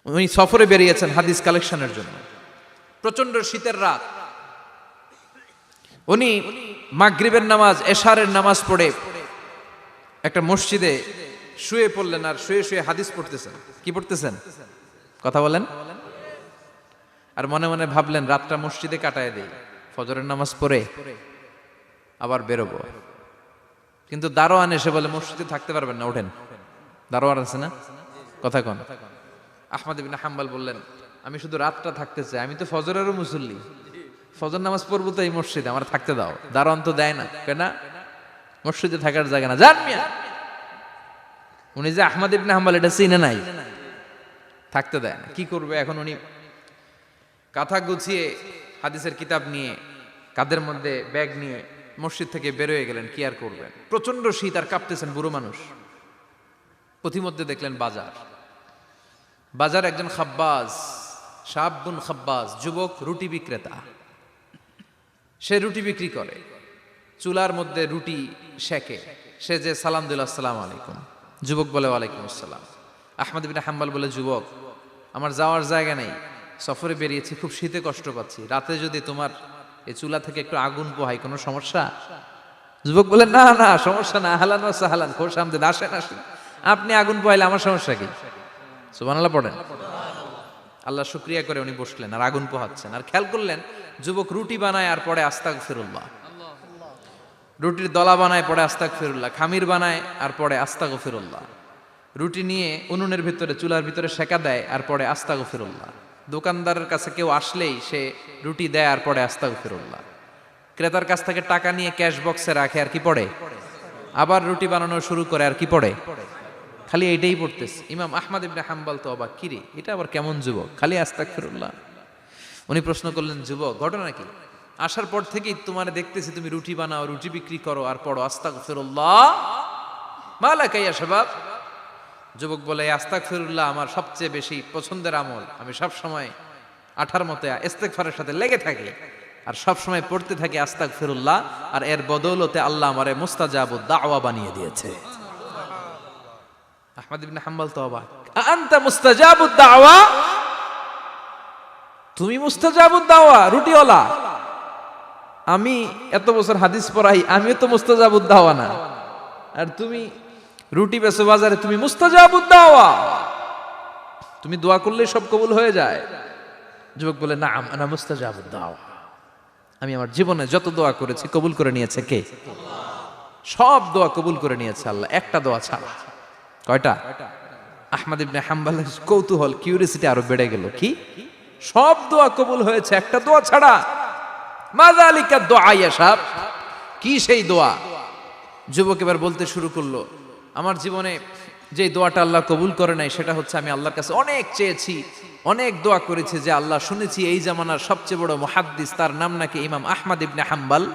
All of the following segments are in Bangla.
উনি সফরে বেরিয়েছেন হাদিস কালেকশনের জন্য। প্রচন্ড শীতের রাত, উনি মাগরিবের নামাজ, এশারের নামাজ পড়ে একটা মসজিদে শুয়ে পড়লেন, আর শুয়ে শুয়ে হাদিস পড়তেছেন। কি পড়তেছেন? কথা বলেন। আর মনে মনে ভাবলেন রাতটা মসজিদে কাটায় দেই, ফজরের নামাজ পড়ে আবার বেরোবো। কিন্তু দারোয়ান এসে বলে মসজিদে থাকতে পারবেন না, ওঠেন। দারোয়ান আছে না? কথা কন। আহমদ ইবনে হাম্বল বললেন, আমি শুধু রাতটা থাকতে চাই, আমি তো ফজরেরও মুসল্লি, ফজর নামাজ পড়বো তো এই মসজিদে, আমার থাকতে দাও। দারোয়ান তো দেয় না, কেন? মসজিদে থাকার জায়গা না, যান মিয়া। উনি যে আহমদ ইবনে হাম্বল এটা চিনে নাই, থাকতে দেয় না। কি করবে এখন? উনি কাঁথা গুছিয়ে হাদিসের কিতাব নিয়ে কাঁধের মধ্যে ব্যাগ নিয়ে মসজিদ থেকে বেরোয় গেলেন। কি আর করবেন, প্রচন্ড শীত, আর কাঁপতেছেন, বুড়ো মানুষ। পথিমধ্যে দেখলেন বাজার। বাজার একজন খাব্বাজ, শাবুন খাব্বাজ, যুবক রুটি বিক্রেতা। সে রুটি বিক্রি করে, চুলার মধ্যে রুটি সেকে। সে যে সালাম দিল, আসসালামু আলাইকুম। যুবক বলে, ওয়ালাইকুম আসসালাম। আহমদ ইবনে হাম্বল বলে, যুবক, আমার যাওয়ার জায়গা নেই, সফরে বেরিয়েছি, খুব শীতে কষ্ট পাচ্ছি, রাতে যদি তোমার এই চুলা থেকে একটু আগুন পোহাই, কোনো সমস্যা? যুবক বলে, না না, সমস্যা না, আহলান ওয়া সাহলান, খোশ আমদেদ, আসেন আসেন, আপনি আগুন পোহাইলে আমার সমস্যা কি? সুবহানাল্লাহ পড়েন। আল্লাহ শুকরিয়া করে উনি বসলেন আর আগুন পোহাচ্ছেন। আর খেয়াল করলেন যুবক রুটি বানায় আর পড়ে আস্তাগফিরুল্লাহ, রুটির দলা বানায় পড়ে আস্তাগফিরুল্লাহ, খামির বানায় আর পড়ে আস্তাগফিরুল্লাহ, রুটি নিয়ে উনুনের ভিতরে, চুলার ভিতরে সেকা দেয় আর পড়ে আস্তাগফিরুল্লাহ। দোকানদারের কাছে কেউ আসলেই সে রুটি দেয় আর পড়ে আস্তাগফিরুল্লাহ। ক্রেতার কাছ থেকে টাকা নিয়ে ক্যাশ বক্সে রাখে আর কি পড়ে? আবার রুটি বানানো শুরু করে আর কি পড়ে? খালি এইটাই পড়তেছে। ইমাম আহমদ ইবনে হাম্বল তো অবাক, কিরে এটা আবার কেমন যুবক, খালি আস্তাগফিরুল্লাহ। উনি প্রশ্ন করলেন, যুবক ঘটনা কি? আসার পর থেকেই তোমার দেখতেছি তুমি রুটি বানাও, রুটি বিক্রি করো আর পড়ো আস্তাগফিরুল্লাহ, মালাকা ইয়া শাবাব। যুবক বলে, আস্তাগফিরুল্লাহ আমার সবচেয়ে বেশি পছন্দের আমল, আমি সব সময় আঠার মতো ইস্তেগফারের সাথে লেগে থাকি আর সব সময় পড়তে থাকি আস্তাগফিরুল্লাহ, আর এর বদৌলতে আল্লাহ আমারে মুস্তাজাবুদ দাওয়া বানিয়ে দিয়েছে। আহমদ ইবনে হাম্বল তো অবাক, আনতা মুস্তাজাবুদ দাওয়া, তুমি মুস্তাজাবুদ দাওয়া, রুটিওয়ালা। আমি এত বছর হাদিস পড়াই, আমিও তো মুস্তাজাবুদ দাওয়া না, আর তুমি রুটি বেচো বাজারে, তুমি মুস্তাজাবুদ দাওয়া, তুমি দোয়া করলে সব কবুল হয়ে যায়। যুবক বলে, না আনা মুস্তাজাবুদ দাওয়া, আমি আমার জীবনে যত দোয়া করেছি কবুল করে নিয়েছে কে? সব দোয়া কবুল করে নিয়েছে আল্লাহ, একটা দোয়া ছাড়া। কয়টা? আহমদ ইবনে হাম্বলের কৌতূহল, কিউরিয়াসিটি আরো বেড়ে গেল। কি? সব দোয়া কবুল হয়েছে, একটা দোয়া ছাড়া। মাযালিকা দোয়া ইয়া শাব, কি সেই দোয়া? যুবক এবার বলতে শুরু করলো, আমার জীবনে যে দোয়াটা আল্লাহ কবুল করে নাই সেটা হচ্ছে, আমি আল্লাহর কাছে অনেক চেয়েছি, অনেক দোয়া করেছি, যে আল্লাহ শুনেছি এই জামানার সবচেয়ে বড় মুহাদ্দিস, তার নাম নাকি ইমাম আহমদ ইবনে হাম্বল।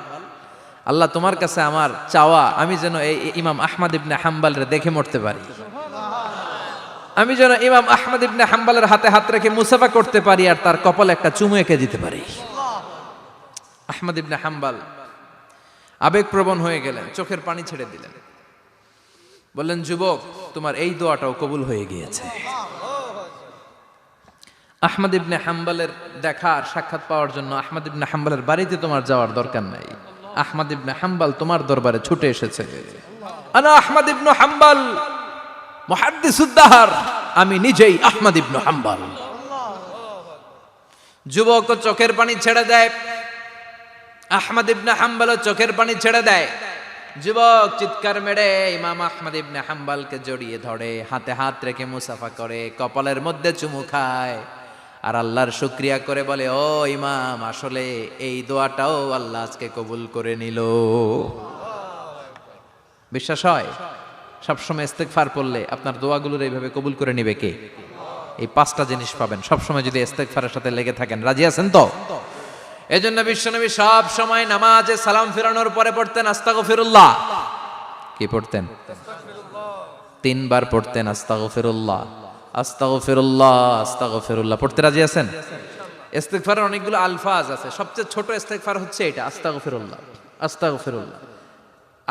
আল্লাহ তোমার কাছে আমার চাওয়া, আমি যেন এই ইমাম আহমদ ইবনে হাম্বলের দেখে মরতে পারি, আমি যেন ইমাম আহমদ ইবনে হাম্বলের হাতে হাত রেখে মুসাফা করতে পারি আর তার কপালে একটা চুমু এঁকে দিতে পারি। আহমদ ইবনে হাম্বল আবেগপ্রবণ হয়ে গেলেন, চোখের পানি ছেড়ে দিলেন, বললেন, যুবক তোমার এই দোয়াটাও কবুল হয়ে গিয়েছে। আহমদ ইবনে হাম্বলের দেখার সাক্ষাৎ পাওয়ার জন্য আহমদ ইবনে হাম্বলের বাড়িতে তোমার যাওয়ার দরকার নাই, আহমদ ইবনে হাম্বল তোমার দরবারে ছুটে এসেছে। আনা আহমদ ইবনে হাম্বল মুহাদ্দিসুদ দাহর, আমি নিজেই আহমদ ইবনে হাম্বল। যুবক চোখের পানি ছেড়ে দেয়, আহমদ ইবনে হাম্বল চোখের পানি ছেড়ে দেয়। যুবক চিৎকার মেরে ইমাম আহমদ ইবনে হাম্বলকে জড়িয়ে ধরে, হাতে হাত রেখে মুসাফা করে, কপালের মধ্যে চুমু খায় আর আল্লাহর শুকরিয়া করে বলে, ও ইমাম, আসলে এই দোয়াটাও আল্লাহ আজকে কবুল করে নিল। বিশ্বাস হয়? সবসময় ইস্তেগফার পড়লে আপনার দোয়াগুলোর এইভাবে কবুল করে নিবে কে? এই পাঁচটা জিনিস পাবেন সবসময় যদি ইস্তেগফারের সাথে লেগে থাকেন। রাজি আছেন তো? এজন্য বিশ্বনবী সব সময় নামাজে সালাম ফিরানোর পরে পড়তেন আস্তাগফিরুল্লাহ। কি পড়তেন? 3 বার পড়তেন আস্তাগফিরুল্লাহ, আস্তাগফিরুল্লাহ, আস্তাগফিরুল্লাহ। পড়তে রাজি আছেন? ইস্তেগফারের অনেকগুলো আলফাজ আছে, সবচেয়ে ছোট ইস্তেগফার হচ্ছে এটা, আস্তাগফিরুল্লাহ, আস্তাগফিরুল্লাহ।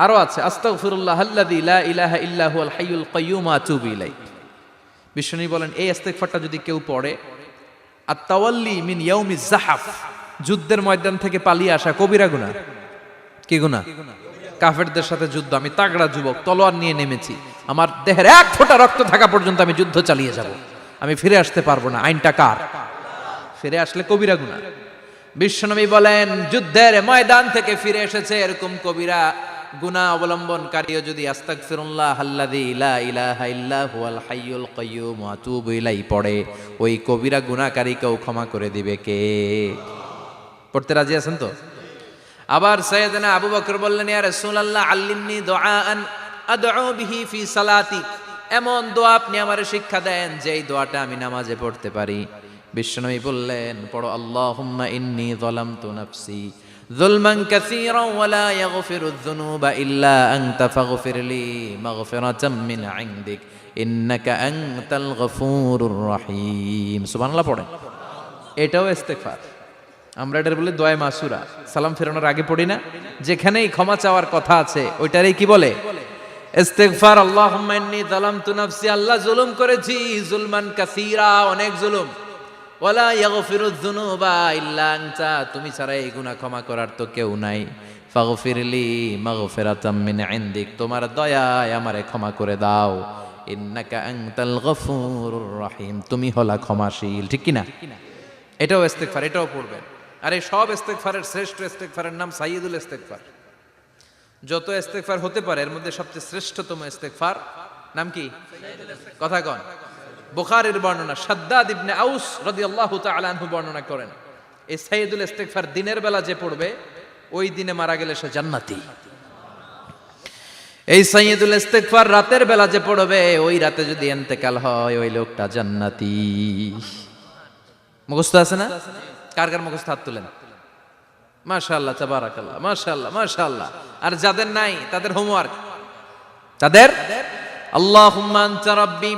আরো আছে আস্তাগফিরুল্লাহ আল্লাযী লা ইলাহা ইল্লা হুয়াল হাইয়ুল কাইয়্যুম আতুবু ইলাইহি, বিশ্বনবী বলেন এই ইস্তেগফারটা যদি কেউ পড়ে, আত-তাওয়াল্লি মিন ইয়াউমিজ যাহাফ, যুদ্ধের ময়দান থেকে পালিয়ে আসা কবিরা গুনাহ। কি গুনাহ? কাফেরদের সাথে যুদ্ধ, আমি তাগড়া যুবক, তলোয়ার নিয়ে নেমেছি, আমার দেহের এক ফোঁটা রক্ত থাকা পর্যন্ত আমি যুদ্ধ চালিয়ে যাব, আমি ফিরে আসতে পারবো না, আইনটা কার? ফিরে আসলে কবিরা গুনাহ। বিশ্বনবী বলেন যুদ্ধের ময়দান থেকে ফিরে এসেছে এরকম কবিরা গুনাহ অবলম্বনকারীও যদি আস্তাগফিরুল্লাহ আল্লাযী লা ইলাহা ইল্লা হুয়াল হাইয়ুল কাইয়্যুম ওয়া আতুবু ইলাইহি পড়ে, ওই কবিরা গুনাহকারীকেও ক্ষমা করে দিবে কে? পড়তে রাজি আছেন তো? আবার সাইয়েদনা আবু বকর বললেন, ইয়া রাসূলুল্লাহ আল্লিমনি দুআআন আদউ বিহি ফি সালাতি, এমন দোয়া আপনি আমারে শিক্ষা দেন যেই দোয়াটা আমি নামাজে পড়তে পারি। বিশ্বনবী বললেন, পড়ো আল্লাহুম্মা ইন্নী যালামতু নাফসি যুলমান কাসীরান ওয়া লা ইয়াগফিরুয যুনুবা ইল্লা আনতা ফাগফিরলি মাগফিরাতাম মিন ইনদিক ইন্নাকা আনতাল গফুরুর রহিম। সুবহানাল্লাহ পড়েন। এটাও ইস্তেগফার। আমরা এটার বলে দোয়া মাসুরা, সালাম ফেরানোর আগে পড়ি না? যেখানেই ক্ষমা চাওয়ার কথা আছে ওইটারই কি বলে? ইস্তেগফার। আল্লাহুম্মা ইন্নী যালামতু নাফসি, আল্লাহ জুলুম করেছি, যুলমান কাসীরা, অনেক জুলুম, ওয়ালা ইয়াগফিরুয যুনুবা ইল্লা আনতা, তুমি ছাড়া এই গুনাহ ক্ষমা করার তো কেউ নাই, ফাগফিরলি মাগফিরাতাম মিন ইনদিক, তোমার দয়ায় আমারে ক্ষমা করে দাও, ইন্নাকা আনতাল গফুরুর রহিম, তুমি হলা ক্ষমাশীল। ঠিক কি না? এটাও ইস্তেগফার, এটাও পড়বেন। আর এই সব ইস্তেগফারের শ্রেষ্ঠ ইস্তেগফারের নাম সাইয়্যিদুল ইস্তেগফার। যত ইস্তেগফার হতে পারে এর মধ্যে সবচেয়ে শ্রেষ্ঠতম ইস্তেগফার নাম কি? কথা কন। বুখারীর বর্ণনা, শাদ্দাদ ইবনে আউস রাদিয়াল্লাহু তাআলা আনহু বর্ণনা করেন, এই সাইয়্যিদুল ইস্তেগফার দিনের বেলা যে পড়বে ওই দিনে মারা গেলে সে জান্নাতি। এই সাইয়্যিদুল ইস্তেগফার রাতের বেলা যে পড়বে ওই রাতে যদি ইন্তেকাল হয় ওই লোকটা জান্নাতি। মুখস্থ আছে না? কার কার মুখস্থ হাত তুলেন। মাশাআল্লাহ, তাবারাকাল্লাহ, মাশাআল্লাহ, মাশাআল্লাহ। আর যাদের নাই তাদের হোমওয়ার্ক, তাদের আল্লাহুম্মা আনতা রাব্বি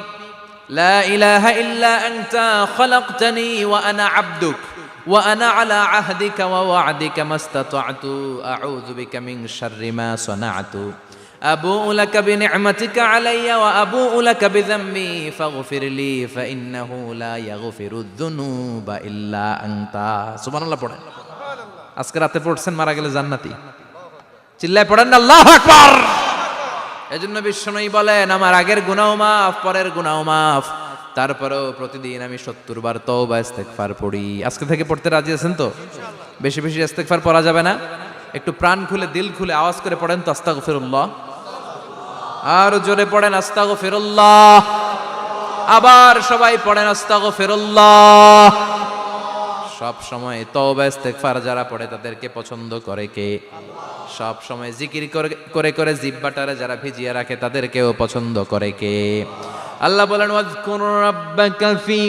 লা ইলাহা ইল্লা আনতা খালাকতানি ওয়া আনা আবদুক ওয়া আনা আলা আহদিকা ওয়া ওয়া'দিকা মাস্তাতা'তু আউযু বিকা মিন শাররি মা সানা'তু আবুউ লাকা বিনি'মাতিকা আলাইয়া ওয়া আবুউ লাকা বিযামবি ফাগফিরলি ফাইন্নাহু লা ইয়াগফিরুয যুনুবা ইল্লা আনতা। সুবহানাল্লাহ পড়েন। আজকে রাতে পড়ছেন, মারা গেলে জান্নাতি। চিল্লায় পড়েন না আল্লাহু আকবার। এজন্য বিশ্বনবী বলেন আমার আগের গুনাহ মাফ, পরের গুনাহ মাফ, তারপরেও প্রতিদিন আমি 70 বার তওবা ইস্তেগফার পড়ি। আজকে থেকে পড়তে রাজি আছেন তো? বেশি বেশি ইস্তেগফার পড়া যাবে না? একটু প্রাণ খুলে দিল খুলে আওয়াজ করে পড়েন তো আস্তাগফিরুল্লাহ। আর জোরে পড়েন আস্তাগফিরুল্লাহ। আবার সবাই পড়েন আস্তাগফিরুল্লাহ। সব সময় তওবা ইস্তেগফার যারা পড়ে তাদেরকে পছন্দ করে কে? সব সময় জিকির করে করে জিহ্বাটারে যারা ভিজিয়ে রাখে তাদেরকেও পছন্দ করে কে? আল্লাহ বলেন ওয়াজকুর রাব্বাকা ফি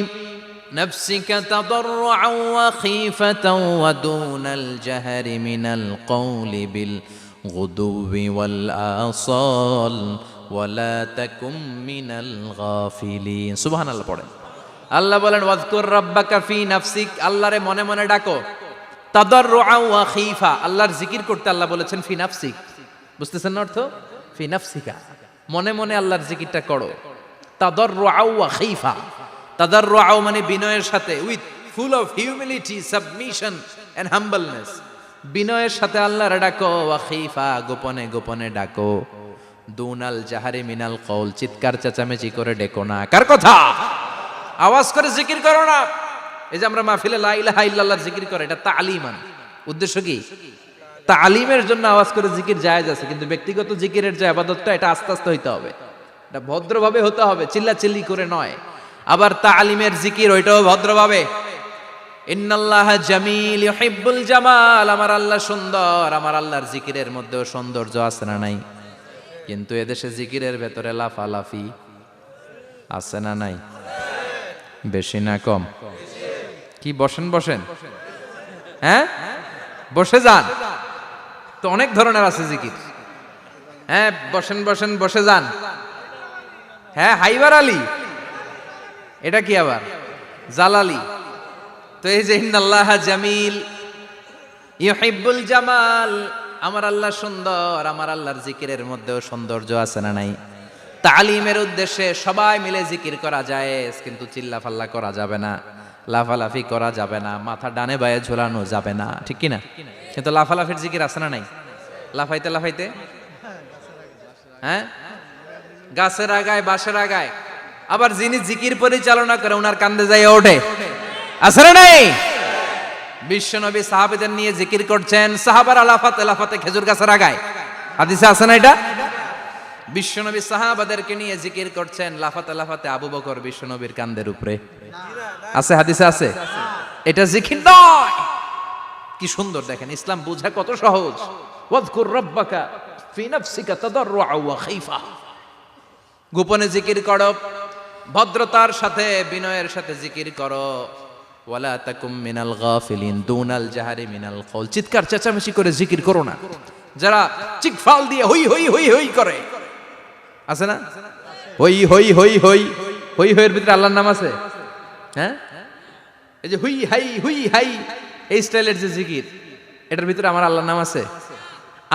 নাফসিকা তাদাররুআন ওয়া খীফাতান ওয়া দুনাল জাহরি মিনাল কওলি বিল গুদুবি ওয়াল আসাল ওয়া লা তাকুম মিনাল গাফিলিন। সুবহানাল্লাহ পড়েন। আল্লাহ বলেন ওয়াজকুর রাব্বাকা ফি নাফসিক, আল্লাহরে মনে মনে ডাকো, তাদাররুআন ওয়া খীফা, আল্লাহর জিকির করতে আল্লাহ বলেছেন ফি নাফসিক। বুঝতেছেন না অর্থ? ফি নাফসিকা, মনে মনে আল্লাহর জিকিরটা করো। তাদাররুআন ওয়া খীফা, তাদাররুআন মানে বিনয়ের সাথে, with full of humility, submission and humbleness, বিনয়ের সাথে আল্লাহরে ডাকো। ওয়া খীফা, গোপনে গোপনে ডাকো। দুনাল জাহারি মিনাল কওল, চিৎকার চেঁচামেচি করে ডেকো না। কার কথা? আওয়াজ করে জিকির করো না। এই যে আমরা মাহফিলে লা ইলাহা ইল্লাল্লাহর জিকির করে, এটা তালিমান। উদ্দেশ্য কি? তালিমের জন্য আওয়াজ করে জিকির জায়েজ আছে, কিন্তু ব্যক্তিগত জিকিরের যে ইবাদতটা এটা আস্তে আস্তে হইতে হবে, এটা ভদ্রভাবে হতে হবে, চিল্লাচিল্লি করে নয়। আবার তালিমের জিকির ওইটাও ভদ্রভাবে। ইন্নাল্লাহা জামিল ইউহিব্বুল জামাল, আমার আল্লাহ সুন্দর, আমার আল্লাহর জিকিরের মধ্যেও সৌন্দর্য আছে না নাই? কিন্তু এদেশে জিকিরের ভেতরে লাফালাফি আছে না নাই? বেশি না কম? কি বসেন বসেন, হ্যাঁ বসে যান তো, অনেক ধরনের আছে জিকির। হ্যাঁ বসেন বসেন, বসে যান। হ্যাঁ হাইবার আলী, এটা কি আবার জালালি? তো এই যে ইন্নাল্লাহা জামিল ইউহিব্বুল জামাল, আমার আল্লাহ সুন্দর, আমার আল্লাহর জিকিরের মধ্যেও সৌন্দর্য আছে না নাই? তালিমের উদ্দেশ্যে সবাই মিলে জিকির করা যায়, কিন্তু চিল্লাফাল্লা করা যাবে না, লাফালাফি করা যাবে না, মাথা ডানে বায়ে ঝোলানো যাবে না, ঠিক কিনা? কিন্তু লাফালাফির জিকির আছে না নাই? লাফাইতে লাফাইতে, হ্যাঁ, গাছের আগায় বাঁশের আগায়, আবার যিনি জিকির পরিচালনা করে ওনার কান্দে যাই ওঠে, আছে না নাই? বিশ্বনবী সাহাবীদের নিয়ে জিকির করছেন, সাহাবারা লাফাতে লাফাতে খেজুর গাছের আগায়, হাদিসে আছে না এটা? বিশ্বনবী সাহাবাদেরকে নিয়ে জিকির করছেন, লাফাতে লাফাতে আবু বকর বিশ্বনবীর কান্দের উপরে, আছে হাদিসে আছে। এটা জিকির নয়। কি সুন্দর দেখেন, ইসলাম বোঝা কত সহজ। ওয়াজকুর রাব্বাকা ফি নাফসিকা তাদাররুআ ওয়া খাইফা, গোপনে জিকির করো, ভদ্রতার সাথে বিনয়ের সাথে জিকির করো। ওয়ালা তাকুম মিনাল গাফিলিন দুনাল জাহারি মিনাল কওল, চিৎকার চেঁচামেচি করে জিকির করো না। যারা চিকফাল দিয়ে হই হই হই হই করে, আছে না? হই হই হই হই হই হইয়ের ভিতরে আল্লাহর নাম আছে, হ্যাঁ? এই যে হুই হাই হুই হাই এই স্টাইলের যে জিকির, এটার ভিতরে আমার আল্লাহর নাম আছে?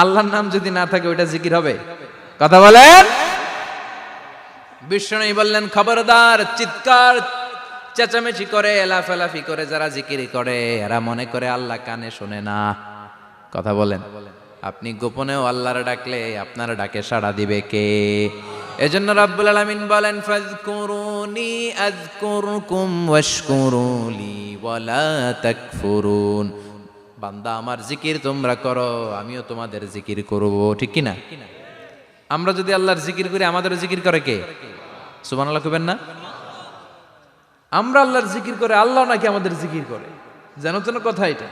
আল্লাহর নাম যদি না থাকে ওইটা জিকির হবে? কথা বলেন। বিষ্ণু বললেন, খবরদার, চিৎকার চেঁচামেচি করে লাফালাফি করে যারা জিকির করে এরা মনে করে আল্লাহ কানে শোনে না। কথা বলেন। আপনি গোপনেও আল্লাহর ডাকলে আপনার ডাকে সাড়া দিবে কে? এজন্য রাব্বুল আলামিন বলেন, ফাযকুরুনি আযকুরকুম ওয়াশকুরুলি ওয়ালা তাকফুরুন। বান্দা আমার জিকির তোমরা করো, আমিও তোমাদের জিকির করব, ঠিক কি না? আমরা যদি আল্লাহর জিকির করি আমাদের জিকির করে কে? সুবহানাল্লাহ কইবেন না? আমরা আল্লাহর জিকির করে, আল্লাহ নাকি আমাদের জিকির করে, জানো তো না কথা এটা।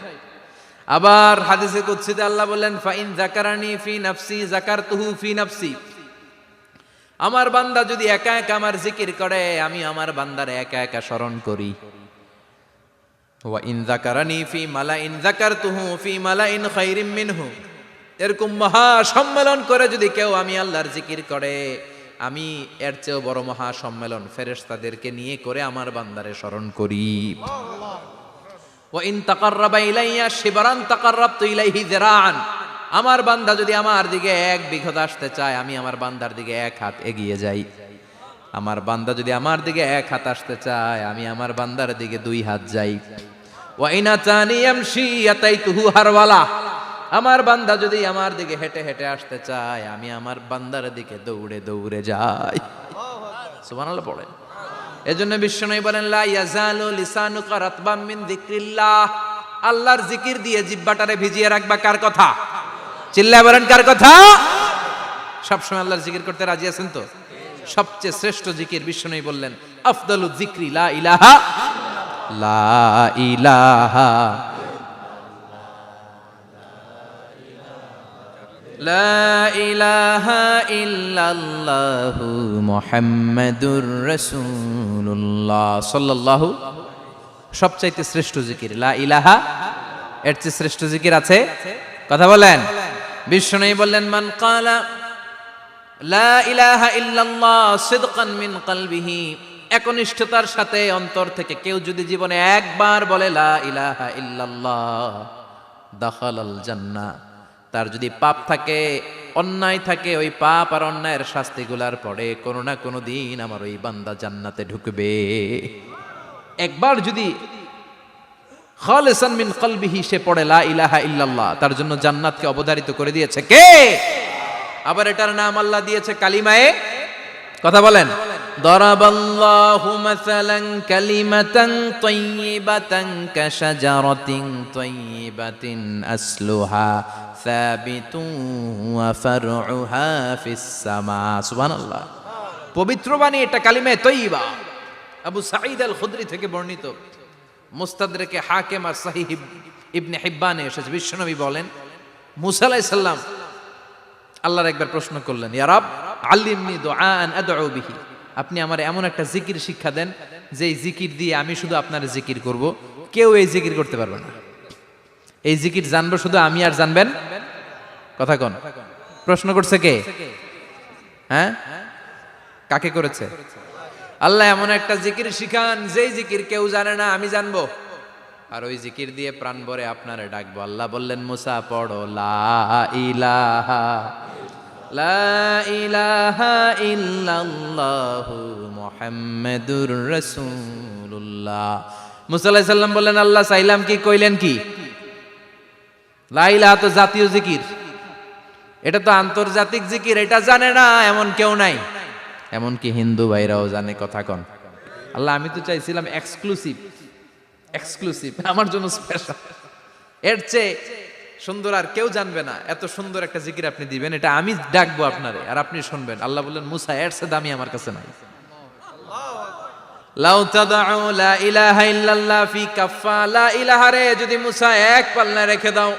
আবার হাদিসে কুদসিতে আল্লাহ বলেন, ফাইন যাকারানি ফি নাফসি যাকারতুহু ফি নাফসি। আমার বান্দা যদি একা একা আমার জিকির করে, আমি আমার বান্দারে একা একা স্মরণ করি। ওয়া ইন যাকারানি ফি মালাইন যাকারতুহু ফি মালাইন খায়রিম মিনহু। এরকম মহা সম্মেলন করে যদি কেউ আমি আল্লাহর জিকির করে, আমি এর চেয়েও বড় মহা সম্মেলন ফেরেশতাদেরকে নিয়ে করে আমার বান্দারে স্মরণ করি। ওয়া ইন তাকাররাবা ইলাইয়া শিবরান তাকাররাবতু ইলাইহি যিরাআন। আমার বান্দা যদি আমার দিকে এক বিঘত আসতে চায়, আমি আমার বান্দার দিকে এক হাত এগিয়ে যাই। আমার বান্দা যদি আমার দিকে এক হাত আসতে চায়, আমি আমার বান্দার দিকে দুই হাত যাই। ওয়া ইন আতানি ইয়ামশি আতাইতুহু হারওয়ালা। আমার বান্দা যদি আমার দিকে হেঁটে হেঁটে আসতে চায়, আমি আমার বান্দার দিকে দৌড়ে দৌড়ে যাই। সুবহানাল্লাহ পড়েন। এজন্য বিশ্বনবী বলেন, লা ইয়াজালু লিসানুকা রাতবাম মিন যিকরিল্লাহ। আল্লাহর জিকির দিয়ে জিহ্বাটারে ভিজিয়ে রাখবা। কার কথা? চিল্লায় বলেন, কার কথা? সবসময় আল্লাহর জিকির করতে রাজি আছেন তো? সবচেয়ে শ্রেষ্ঠ জিকির বিশ্বনবী বললেন, আফদালু যিকরি লা ইলাহা লা ইলাহা লা ইলাহা ইল্লাল্লাহু মুহাম্মাদুর রাসূলুল্লাহ সাল্লাল্লাহু। সবচাইতে শ্রেষ্ঠ জিকির লা ইলাহা, এর চেয়ে শ্রেষ্ঠ জিকির আছে? কথা বলেন। বিশ্বনবী বললেন, মান ক্বালা লা ইলাহা ইল্লাল্লাহ সিদকান মিন কলবিহি, একনিষ্ঠতার সাথে অন্তর থেকে কেউ যদি জীবনে একবার বলে লা ইলাহা ইল্লাল্লাহ, দাখালাল জান্নাহ। তার যদি পাপ থাকে, অন্যায় থাকে, ওই পাপ আর অন্যায়ের শাস্তিগুলার পরে কোনো না কোনো দিন আমার ওই বান্দা জান্নাতে ঢুকবে। একবার যদি খালিসান মিন কলবিহি সে পড়ে লা ইলাহা ইল্লাল্লাহ, তার জন্য জান্নাতকে অবধারিত করে দিয়েছে কে? আবার এটার নাম আল্লাহ দিয়েছে কালিমায়ে। কথা বলেন। দরাবাল্লাহু মাসালান কালিমাতান তাইয়িবাতান কাশাজারাতিন তাইয়িবাতিন আসলুহা সাবিতুন ওয়া ফারউহা ফিস সামা। সুবহানাল্লাহ। পবিত্র বাণী এটা কালিমায়ে তাইয়িবা। আবু সাঈদ আল খুদরি থেকে বর্ণিত, মুস্তাদরেকে হাকিম আর সহিহ ইবনে হিব্বানে এসেছে। বিশ্বনবী বলেন, মুসা আলাইহিস সালাম আল্লাহর একবার প্রশ্ন করলেন, ইয়া রাব আল্লিমনি দুআআন আদউ বিহি, আপনি আমার এমন একটা জিকির শিক্ষা দেন যে এই জিকির দিয়ে আমি শুধু আপনার জিকির করব, কেউ এই জিকির করতে পারবে না। এই জিকির জানবো শুধু আমি আর জানবেন। কথা কোন? প্রশ্ন করছে কে? হ্যাঁ, কাকে করেছে? আল্লাহ এমন একটা জিকির শিখান যেই জিকির কেউ জানে না, আমি জানবো, আর ওই জিকির দিয়ে প্রাণ ভরে আপনারে ডাকবো। আল্লাহ বললেন, মুসা পড়ো লা ইলাহা লা ইলাহা ইল্লাল্লাহু মুহাম্মাদুর রাসূলুল্লাহ। মুসা আলাইহিস সালাম বললেন, আল্লাহ চাইলাম কি, কইলেন কি? লা ইলাহা তো জাতীয় জিকির, এটা তো আন্তর্জাতিক জিকির, এটা জানে না এমন কেউ নাই। এমনকি হিন্দু ভাইরাও জানে। কথা কন। আল্লাহ আমি তো চাইছিলাম এক্সক্লুসিভ, আমার জন্য স্পেশাল, এর চেয়ে সুন্দর আর কেউ জানবে না, এত সুন্দর একটা জিকির আপনি দিবেন, এটা আমি ডাকবো আপনারে আর আপনি শুনবেন। আল্লাহ বললেন, মুসা এর চেয়ে দামি আমার কাছে নাই। লাউ তাদউ লা ইলাহা ইল্লাল্লাহ ফি কাফা, লা ইলাহা রে যদি মুসা এক পাল্লায় রেখে দাও,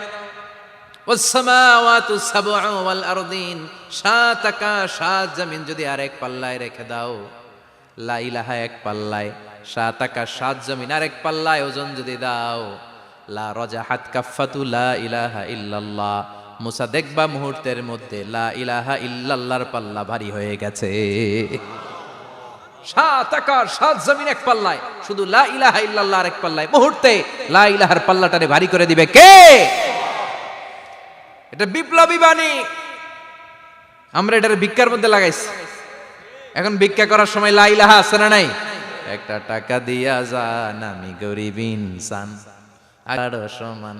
ওয়াস সামাওয়াতু সাবউ ওয়াল আরদিন, সাত আকাশ সাত জমিন যদি আরেক পাল্লায় রেখে দাও, লা ইলাহা এক পাল্লায়, সাত আকাশ সাত জমিন আরেক পাল্লায় ওজন যদি দাও, লা রাজাহাত কাফাতু লা ইলাহা ইল্লাল্লাহ, মুসা দেখবা মুহূর্তের মধ্যে লা ইলাহা ইল্লাল্লাহর পাল্লা ভারী হয়ে গেছে। সাত আকাশ সাত জমিন এক পাল্লায়, শুধু লা ইলাহা ইল্লাল্লাহ এক পাল্লায়, মুহূর্তে লা ইলাহার পাল্লাটারে ভারী করে দিবে কে? এটা বিপ্লবী বাণী। আমরা এটার ভিক্ষার মধ্যে লাগাইছি। এখন ভিক্ষা করার সময় লা ইলাহা আছে না নাই? একটা টাকা দিয়া যান আমি গরিব ইনসান, আরো সমান,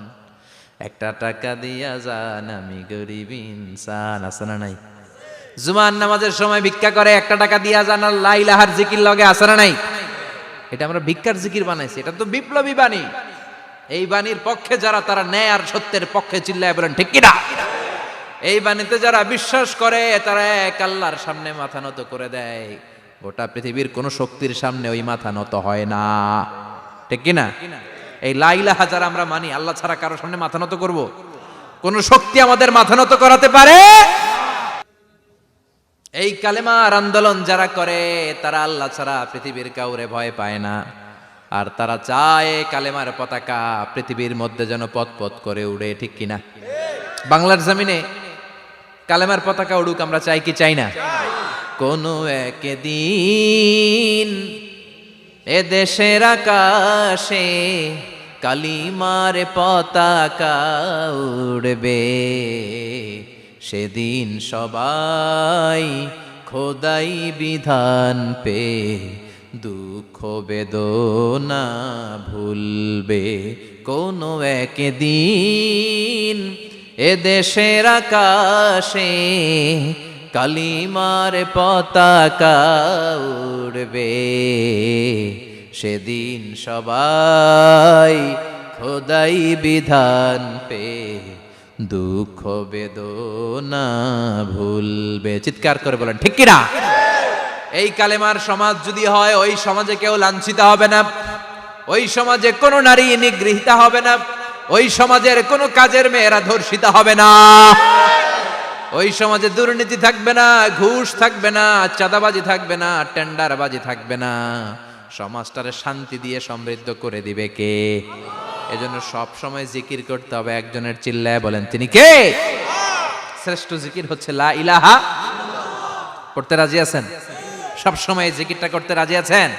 একটা টাকা দিয়া যান আমি গরিব ইনসান, আছে না নাই? জুমার নামাজের সময় ভিক্ষা করে একটা টাকা দিয়া যান, আর লা ইলাহার জিকির লগে আছে না নাই? এটা আমরা ভিক্ষার জিকির বানাইছি, এটা তো বিপ্লবী বাণী। এই বাণীর পক্ষে যারা, তারা ন্যায় আর সত্যের পক্ষে চিল্লায় বলেন ঠিক কিনা? এই বাণীতে যারা বিশ্বাস করে তারা এক আল্লাহর সামনে মাথা নত করে দেয়। গোটা পৃথিবীর কোন শক্তির সামনে ওই মাথা নত হয় না, ঠিক কিনা? এই লা ইলাহা যারা আমরা মানি, আল্লাহ ছাড়া কারো সামনে মাথা নত করব? কোন শক্তি আমাদের মাথা নত করাতে পারে? এই কালেমার আন্দোলন যারা করে তারা আল্লাহ ছাড়া পৃথিবীর কাউরে ভয় পায় না, আর তারা চায় কালেমার পতাকা পৃথিবীর মধ্যে যেন পথ পথ করে উড়ে, ঠিক কিনা? বাংলার জমিনে কালেমার পতাকা উড়ুক, আমরা চাই কি চাই না? কোনো একদিন এ দেশের আকাশে কালিমার পতাকা উড়বে, সেদিন সবাই খোদাই বিধান পে দুঃখ বেদনা ভুলবে। কোনো একদিন এ দেশের আকাশে কালিমার পতাকা উড়বে, সেদিন সবাই খোদাই বিধান পে দুঃখ বেদনা ভুলবে। চিৎকার করে বলেন ঠিক কিনা? এই কালেমার সমাজ যদি হয়, ওই সমাজে কেউ লাঞ্ছিত হবে না, ওই সমাজে কোনো নারী নিগৃহীতা হবে না, ওই সমাজের কোনো কাজের মেয়েরা ধর্ষিত হবে না, ওই সমাজে দুর্নীতি থাকবে না, ঘুষ থাকবে না, চাঁদাবাজি থাকবে না, টেন্ডারবাজি থাকবে না। সমাজটারে শান্তি দিয়ে সমৃদ্ধ করে দিবে কে? এজন্য সব সময় জিকির করতে হবে একজনের, চিল্লায় বলেন তিনি কে? শ্রেষ্ঠ জিকির হচ্ছে লা ইলাহা। পড়তে রাজি আছেন? সব সময় জিকিরটা করতে রাজি আছেন?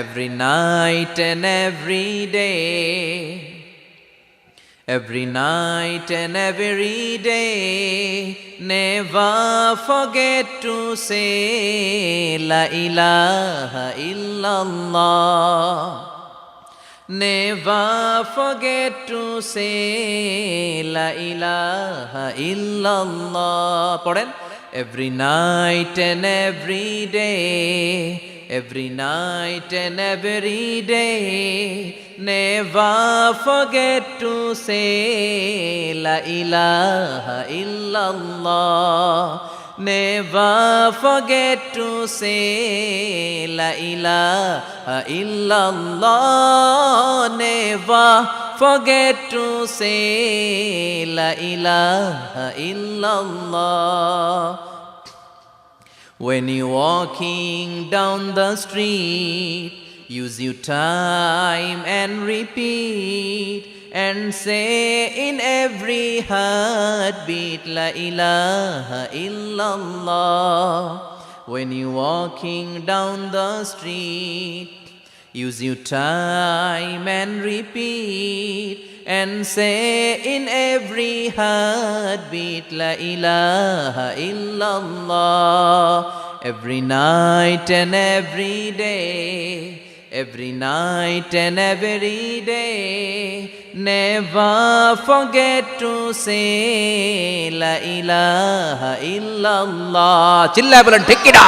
Every night and every day, every night and every day, never forget to say la ilaha illallah, never forget to say la ilaha illallah. পড়েন, every night and every day, every night and every day, never forget to say la ilaha illallah, never forget to say la ilaha illallah, never forget to say la ilaha illallah. When you're walking down the street, use your time and repeat, and say in every heartbeat la ilaha illallah. When you're walking down the street, Use your time and repeat and say in every heartbeat La ilaha illallah. Every night and every day, every night and every day, never forget to say La ilaha illallah. চিল্লায় বলেন ঠিক কিনা?